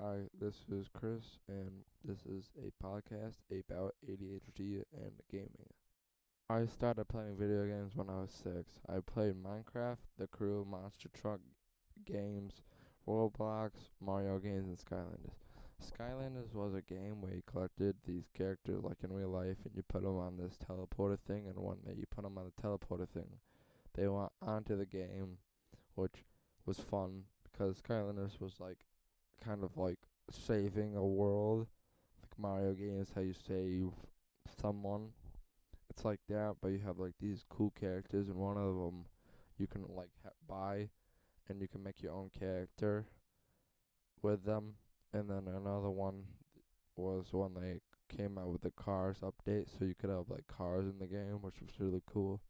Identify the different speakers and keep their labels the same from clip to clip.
Speaker 1: Hi, this is Chris, and this is a podcast about ADHD and gaming. I started playing video games when I was 6. I played Minecraft, The Crew, Monster Truck games, Roblox, Mario games, and Skylanders. Skylanders was a game where you collected these characters like in real life, and you put them on this teleporter thing, and when you put them on the teleporter thing, they went onto the game, which was fun because Skylanders was like kind of like saving a world, like Mario games, how you save someone. It's like that, but you have like these cool characters, and one of them you can like buy, and you can make your own character with them. And then another one was when they came out with the cars update, so you could have like cars in the game, which was really cool.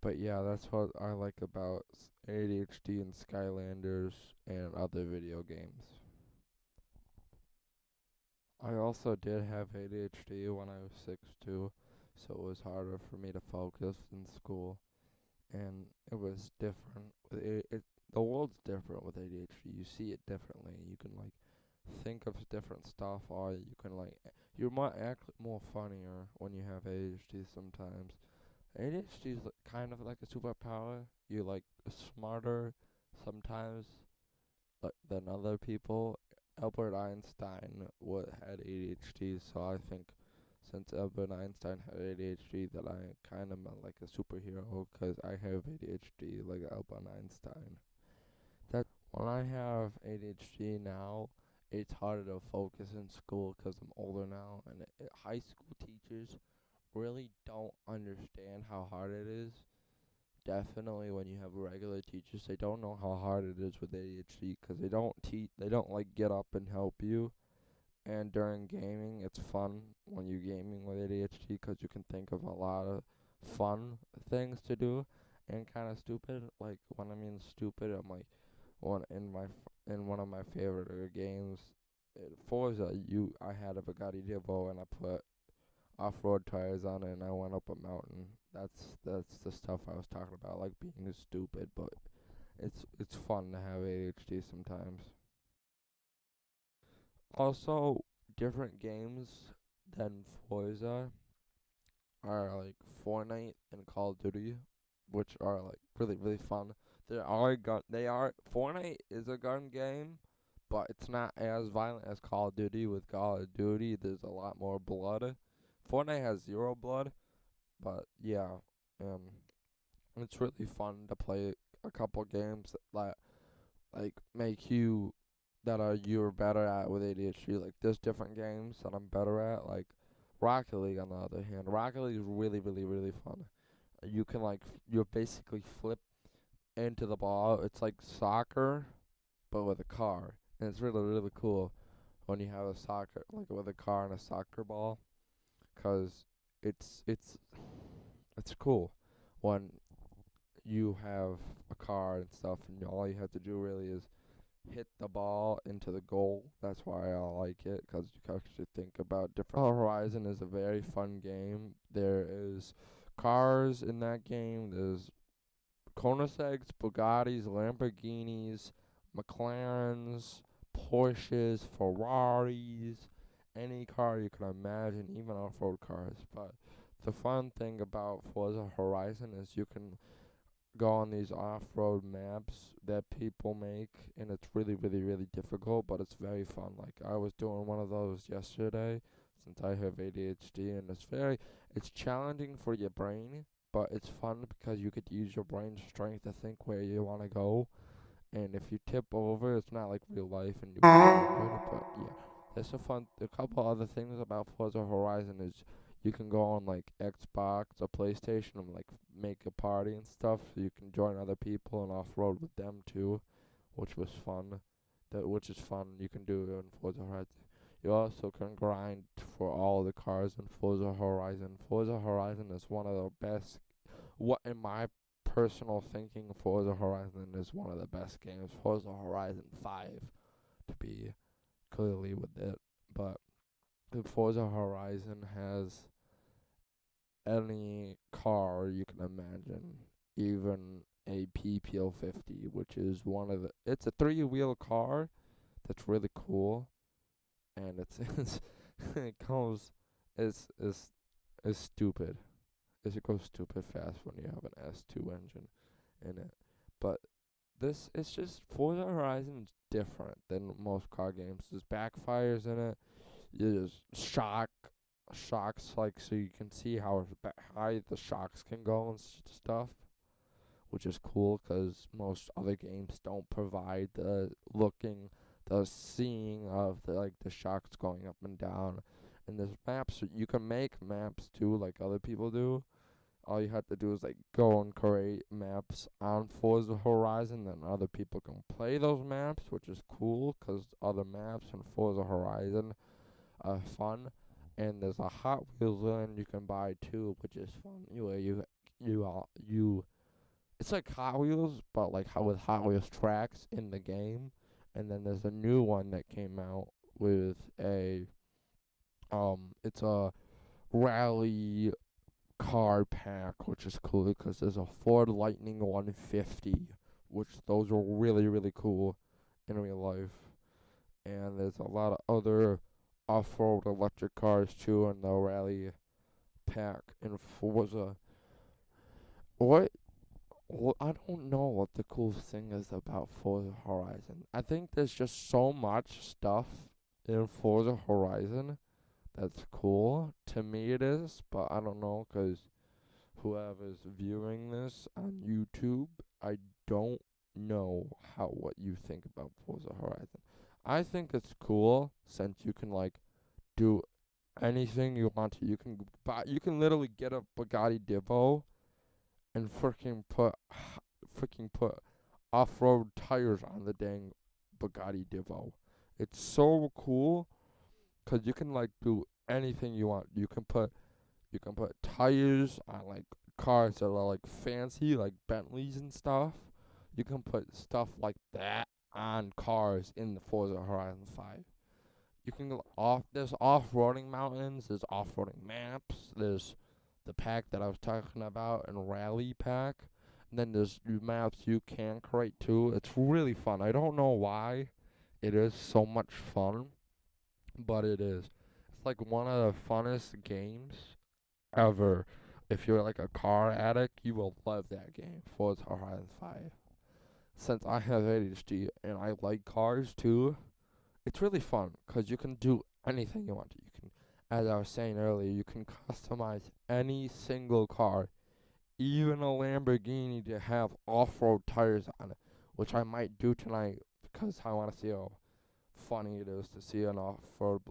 Speaker 1: But yeah, that's what I like about ADHD and Skylanders and other video games. I also did have ADHD when I was 6 too, so it was harder for me to focus in school, and it was different. The world's different with ADHD. You see it differently. You can like think of different stuff, or you can like you might act more funnier when you have ADHD sometimes. ADHD is kind of like a superpower. You're like smarter sometimes than other people. Albert Einstein had ADHD, so I think since Albert Einstein had ADHD, that I kind of like a superhero because I have ADHD like Albert Einstein. That when I have ADHD now, it's harder to focus in school because I'm older now, and high school teachers really don't understand how hard it is. Definitely when you have regular teachers, they don't know how hard it is with ADHD because they don't like get up and help you. And during gaming, it's fun when you're gaming with ADHD because you can think of a lot of fun things to do and kind of stupid. Like when I mean stupid, I'm like in one of my favorite games, Forza. I had a Bugatti Divo and I put off-road tires on it, and I went up a mountain. That's the stuff I was talking about, like being stupid, but it's fun to have ADHD sometimes. Also, different games than Forza are like Fortnite and Call of Duty, which are like really fun. They are Fortnite is a gun game, but it's not as violent as Call of Duty. With Call of Duty, there's a lot more blood. Fortnite has zero blood, but yeah, um, it's really fun to play a couple games that like make you that are you're better at with ADHD. Like there's different games that I'm better at, like Rocket League on the other hand. Rocket League is really fun. You can like you basically flip into the ball. It's like soccer but with a car. And it's really cool when you have a soccer like with a car and a soccer ball, 'cause it's it's it's cool when you have a car and stuff, and all you have to do really is hit the ball into the goal. That's why I like it, 'cause you can actually think about different. Horizon is a very fun game. There is cars in that game. There's Koenigseggs, Bugattis, Lamborghinis, McLarens, Porsches, Ferraris, any car you can imagine, even off-road cars. But the fun thing about Forza Horizon is you can go on these off-road maps that people make, and it's really difficult, but it's very fun. Like I was doing one of those yesterday since I have ADHD, and it's challenging for your brain, but it's fun because you get to use your brain strength to think where you want to go. And if you tip over, it's not like real life, and you get injured. But yeah, that's a fun. A couple other things about Forza Horizon is you can go on like Xbox or PlayStation and like make a party and stuff, so you can join other people and off road with them too, which was fun. Which is fun. You can do in Forza Horizon. You also can grind for all the cars in Forza Horizon. Forza Horizon is one of the best. What in my personal thinking, Forza Horizon is one of the best games. Forza Horizon 5 to be clearly with it, but the Forza Horizon has any car you can imagine, even a PPL 50, which is it's a three-wheel car that's really cool, and it's it goes is is stupid. It goes stupid fast when you have an S2 engine in it. But this it's just Forza Horizon's different than most car games. There's backfires in it. There's shocks like so you can see how high the shocks can go and stuff, which is cool because most other games don't provide the seeing of the shocks going up and down. And there's maps you can make maps too, like other people do. All you have to do is like go and create maps on Forza Horizon, then other people can play those maps, which is cool because other maps in Forza Horizon are fun. And there's a Hot Wheels one you can buy too, which is fun. You it's like Hot Wheels, but like how with Hot Wheels tracks in the game. And then there's a new one that came out with it's a rally car pack, which is cool because there's a Ford Lightning 150, which those are really really cool in real life. And there's a lot of other off-road electric cars too in the rally pack in Forza. What Well, I don't know what the cool thing is about Forza Horizon. I think there's just so much stuff in Forza Horizon that's cool. To me, it is, but I don't know because whoever's viewing this on YouTube, I don't know what you think about Forza Horizon. I think it's cool since you can like do anything you want to. You can literally get a Bugatti Divo and freaking put off-road tires on the dang Bugatti Divo. It's so cool 'cause you can like do anything you want. You can put tires on like cars that are like fancy, like Bentleys and stuff. You can put stuff like that on cars in the Forza Horizon 5. You can go off. There's off-roading mountains. There's off-roading maps. There's the pack that I was talking about and rally pack. And then there's maps you can create too. It's really fun. I don't know why it is so much fun, but it is. It's like one of the funnest games ever. If you're like a car addict, you will love that game, Forza Horizon 5. Since I have ADHD and I like cars too, it's really fun because you can do anything you want to. You can, as I was saying earlier, you can customize any single car, even a Lamborghini, to have off-road tires on it, which I might do tonight because I want to see how funny it is to see an off-road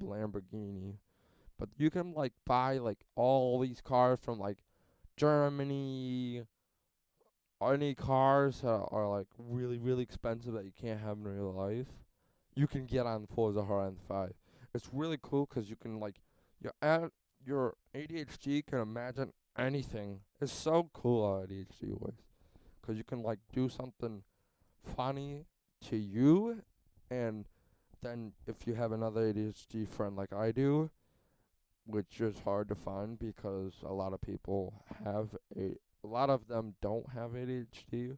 Speaker 1: Lamborghini. But you can like buy like all these cars from like Germany, any cars that are like really really expensive that you can't have in real life. You can get on Forza Horizon 5. It's really cool 'cause you can like your ADHD can imagine anything. It's so cool how ADHD works 'cause you can like do something funny to you, and then if you have another ADHD friend like I do, which is hard to find because a lot of them don't have ADHD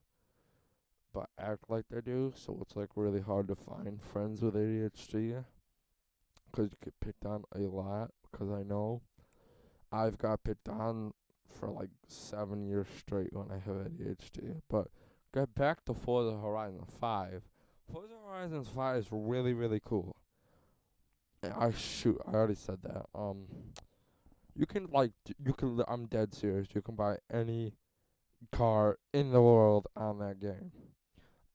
Speaker 1: but act like they do, so it's like really hard to find friends with ADHD because you get picked on a lot. Because I know I've got picked on for like 7 years straight when I have ADHD. But get back to Forza Horizon 5. Forza Horizon 5 is really really cool. And I already said that. You can I'm dead serious. You can buy any car in the world on that game.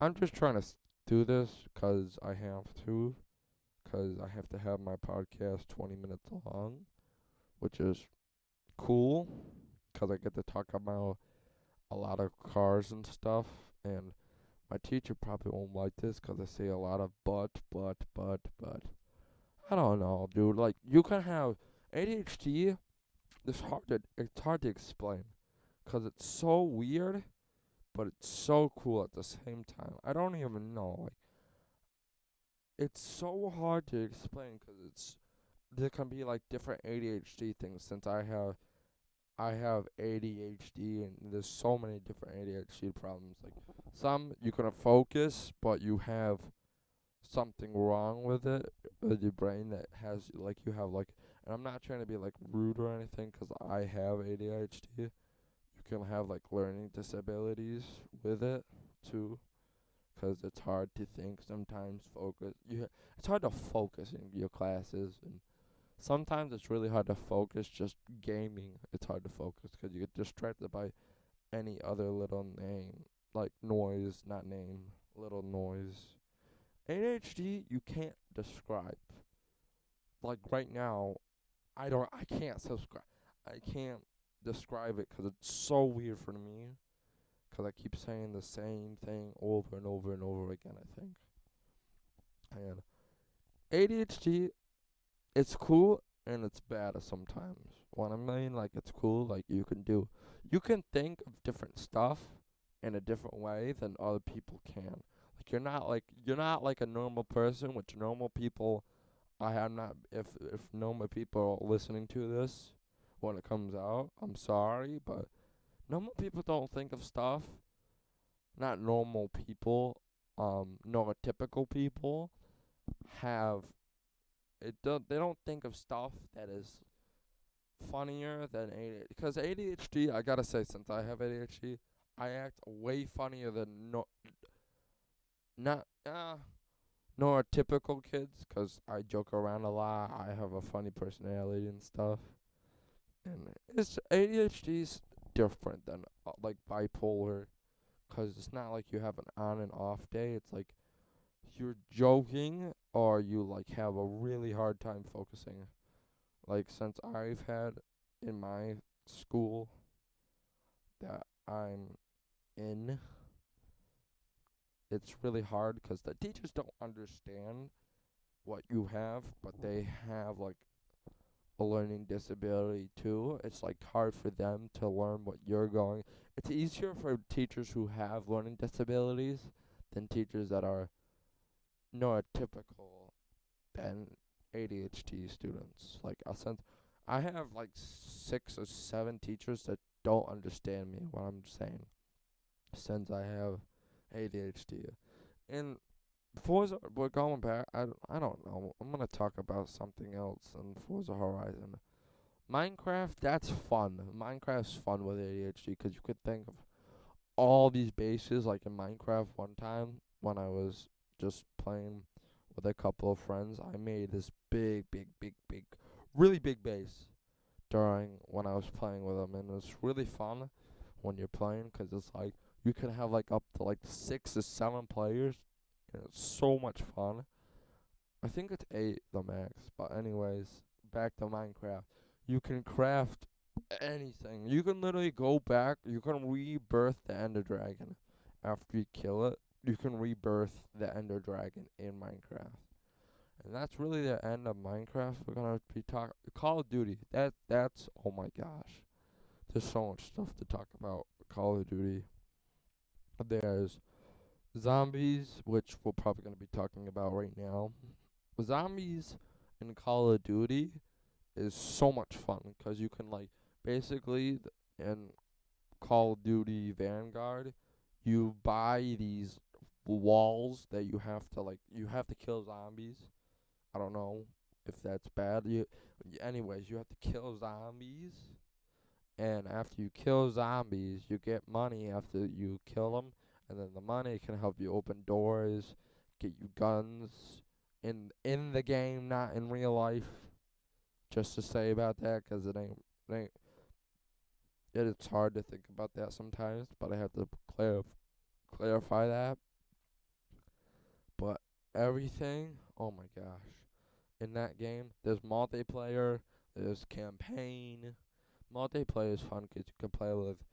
Speaker 1: I'm just trying to do this 'cause I have to, 'cause I have to have my podcast 20 minutes long, which is cool 'cause I get to talk about a lot of cars and stuff. And my teacher probably won't like this 'cause I say a lot of but. I don't know, dude. Like, you can have ADHD. It's hard to explain 'cause it's so weird, but it's so cool at the same time. I don't even know. Like, it's so hard to explain 'cause there can be like different ADHD things since I have ADHD and there's so many different ADHD problems. Like some you can focus, but you have something wrong with it, with your brain, that has like you have like, and I'm not trying to be like rude or anything, 'cause I have ADHD. You can have like learning disabilities with it too, 'cause it's hard to think sometimes. It's hard to focus in your classes, and sometimes it's really hard to focus just gaming. It's hard to focus 'cause you get distracted by any other little name, like noise, not name, little noise. ADHD, you can't describe. Like right now, I can't subscribe. I can't describe it 'cause it's so weird for me. 'Cause I keep saying the same thing over and over and over again, I think. And ADHD, it's cool and it's bad sometimes. What I mean, like, it's cool, like, you can think of different stuff in a different way than other people can. Like, you're not like a normal person, which normal people, I am not, if normal people are listening to this when it comes out, I'm sorry, but normal people don't think of stuff. Not normal people, neurotypical people have they don't think of stuff that is funnier than ADHD. Because ADHD, I gotta say, since I have ADHD, I act way funnier than not neurotypical kids. 'Cause I joke around a lot. I have a funny personality and stuff. And it's ADHD's different than like bipolar. 'Cause it's not like you have an on and off day. It's like you're joking or you like have a really hard time focusing. Like since I've had in my school that I'm in, it's really hard 'cause the teachers don't understand what you have, but they have like a learning disability too. It's like hard for them to learn what you're going. It's easier for teachers who have learning disabilities than teachers that are neurotypical than ADHD students. Like since I have like 6 or 7 teachers that don't understand me what I'm saying since I have ADHD. And Forza, we're going back. I don't know. I'm gonna talk about something else in Forza Horizon. Minecraft, that's fun. Minecraft's fun with ADHD 'cause you could think of all these bases. Like in Minecraft, one time when I was just playing with a couple of friends, I made this big, really big base during when I was playing with them, and it's really fun when you're playing 'cause it's like you can have like up to like 6 or 7 players, and it's so much fun. I think it's 8 the max, but anyways, back to Minecraft. You can craft anything. You can literally go back. You can rebirth the Ender Dragon after you kill it. You can rebirth the Ender Dragon in Minecraft. And that's really the end of Minecraft. We're gonna be talking Call of Duty. That's oh my gosh. There's so much stuff to talk about Call of Duty. There's zombies, which we're probably gonna be talking about right now. Zombies in Call of Duty is so much fun 'cause you can like basically in Call of Duty Vanguard, you buy these walls that you have to kill zombies. I don't know if that's bad. Anyways, you have to kill zombies, and after you kill zombies, you get money after you kill them, and then the money can help you open doors, get you guns in the game, not in real life. Just to say about that, 'cause it ain't it's hard to think about that sometimes, but I have to clarify that. But everything, oh my gosh. In that game, there's multiplayer, there's campaign. Multiplayer is fun 'cause you can play with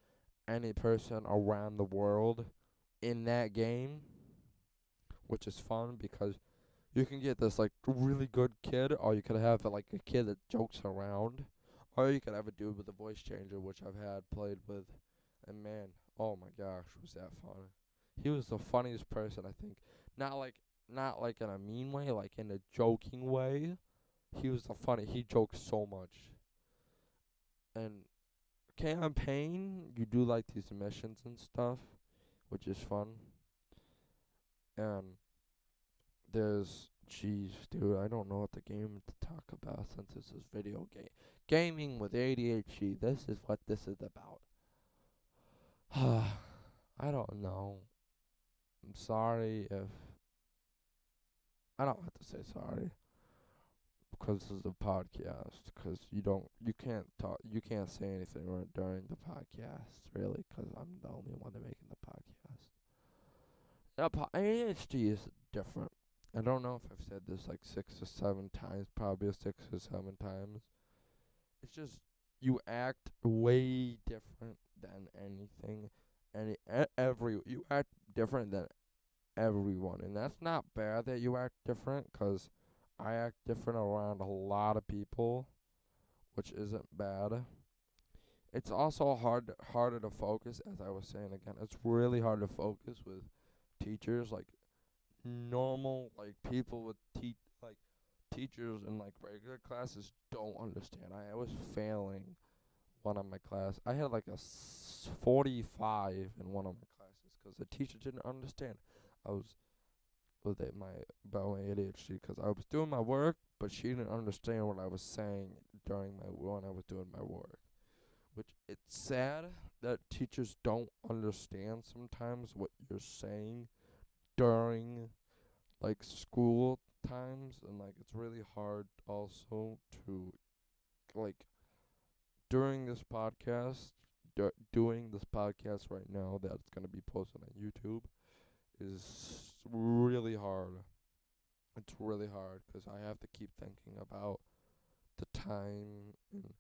Speaker 1: any person around the world in that game, which is fun because you can get this like really good kid, or you could have like a kid that jokes around, or you could have a dude with a voice changer, which I've had played with, and man, oh my gosh, was that fun. He was the funniest person, I think. Not like in a mean way, like in a joking way. He jokes so much. And campaign, you do like these missions and stuff, which is fun. And Jeez, dude, I don't know what the game to talk about since this is video game. Gaming with ADHD. This is what this is about. I don't know. I'm sorry if I don't have to say sorry because this is a podcast. Because you can't talk, you can't say anything during the podcast, really, because I'm the only one making the podcast. ADHD is different. I don't know if I've said this like 6 or 7 times, probably 6 or 7 times. It's just you act way different than anything, you act different than everyone, and that's not bad that you act different, 'cause I act different around a lot of people, which isn't bad. It's also harder to focus, as I was saying again. It's really hard to focus with teachers, like normal, like people with like teachers in like regular classes don't understand. I was failing one of my class. I had like a 45 in one of my classes because the teacher didn't understand. I was with it, about my ADHD, because I was doing my work, but she didn't understand what I was saying when I was doing my work. Which it's sad that teachers don't understand sometimes what you're saying during like school times, and like it's really hard also to like during this podcast, doing this podcast right now that's gonna be posted on YouTube is really hard. It's really hard because I have to keep thinking about the time and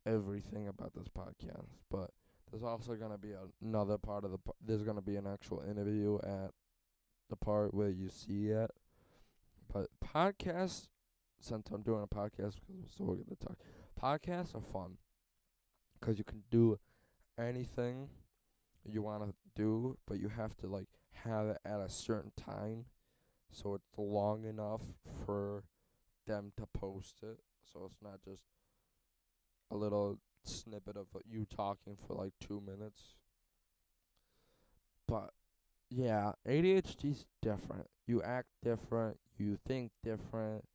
Speaker 1: everything about this podcast. But there's also gonna be another part of there's gonna be an actual interview at the part where you see it. But podcasts, since I'm doing a podcast, so we're gonna talk. Podcasts are fun because you can do anything you want to do, but you have to like have it at a certain time, so it's long enough for them to post it. So it's not just a little snippet of you talking for like 2 minutes. But yeah, ADHD's different. You act different. You think different.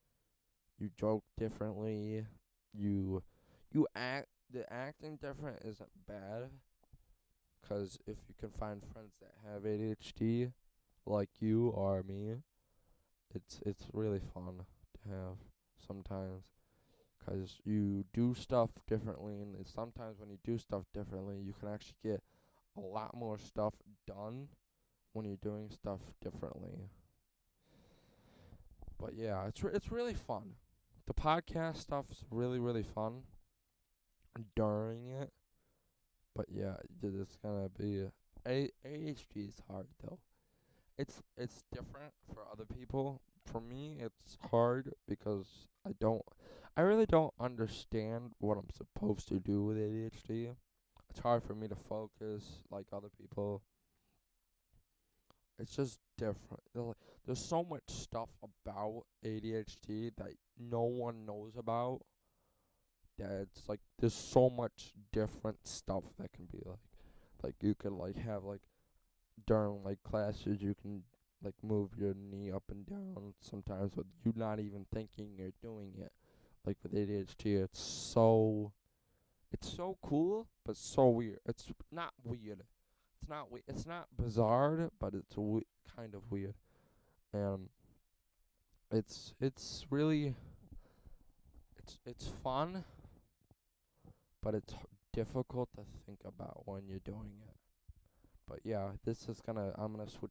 Speaker 1: You joke differently. You act. The acting different isn't bad, 'cause if you can find friends that have ADHD, like you or me, it's really fun to have sometimes, 'cause you do stuff differently, and sometimes when you do stuff differently, you can actually get a lot more stuff done when you're doing stuff differently. But yeah, it's really fun. The podcast stuff's really fun during it. But yeah, it's gonna be ADHD is hard though. It's different for other people. For me, it's hard because I really don't understand what I'm supposed to do with ADHD. It's hard for me to focus like other people. It's just different. There's so much stuff about ADHD that no one knows about. That it's like there's so much different stuff that can be like you could like have like during like classes you can like move your knee up and down sometimes with you not even thinking you're doing it. Like with ADHD, it's so cool but so weird. It's not weird. It's not bizarre, but it's kind of weird. And it's really it's fun, but it's difficult to think about when you're doing it. But yeah, I'm gonna switch.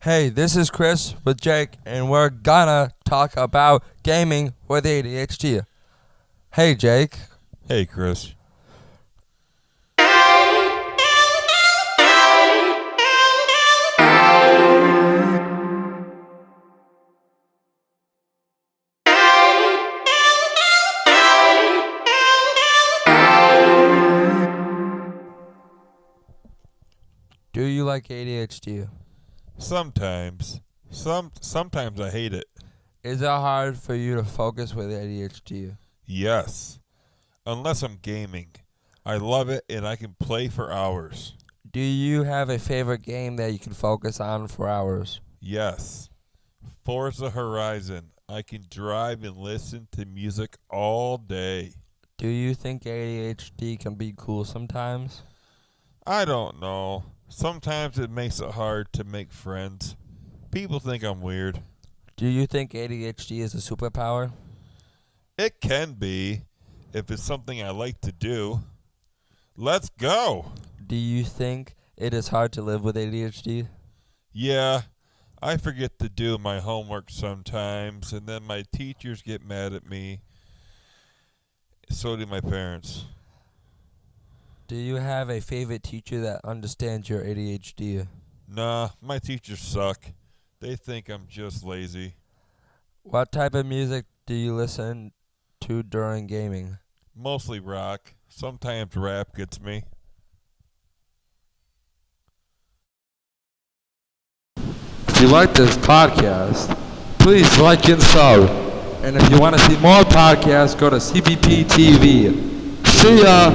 Speaker 1: Hey, this is Chris with Jake, and we're gonna talk about gaming with ADHD. Hey, Jake.
Speaker 2: Hey, Chris.
Speaker 1: Do you like ADHD?
Speaker 2: Sometimes. Sometimes I hate it.
Speaker 1: Is it hard for you to focus with ADHD?
Speaker 2: Yes. Unless I'm gaming. I love it and I can play for hours.
Speaker 1: Do you have a favorite game that you can focus on for hours?
Speaker 2: Yes. Forza Horizon. I can drive and listen to music all day.
Speaker 1: Do you think ADHD can be cool sometimes?
Speaker 2: I don't know. Sometimes it makes it hard to make friends. People think I'm weird.
Speaker 1: Do you think ADHD is a superpower?
Speaker 2: It can be if it's something I like to do. Let's go.
Speaker 1: Do you think it is hard to live with ADHD?
Speaker 2: Yeah, I forget to do my homework sometimes, and then my teachers get mad at me. So do my parents.
Speaker 1: Do you have a favorite teacher that understands your ADHD?
Speaker 2: Nah, my teachers suck. They think I'm just lazy.
Speaker 1: What type of music do you listen to during gaming?
Speaker 2: Mostly rock. Sometimes rap gets me.
Speaker 3: If you like this podcast, please like and sub. And if you want to see more podcasts, go to CBP TV. See ya!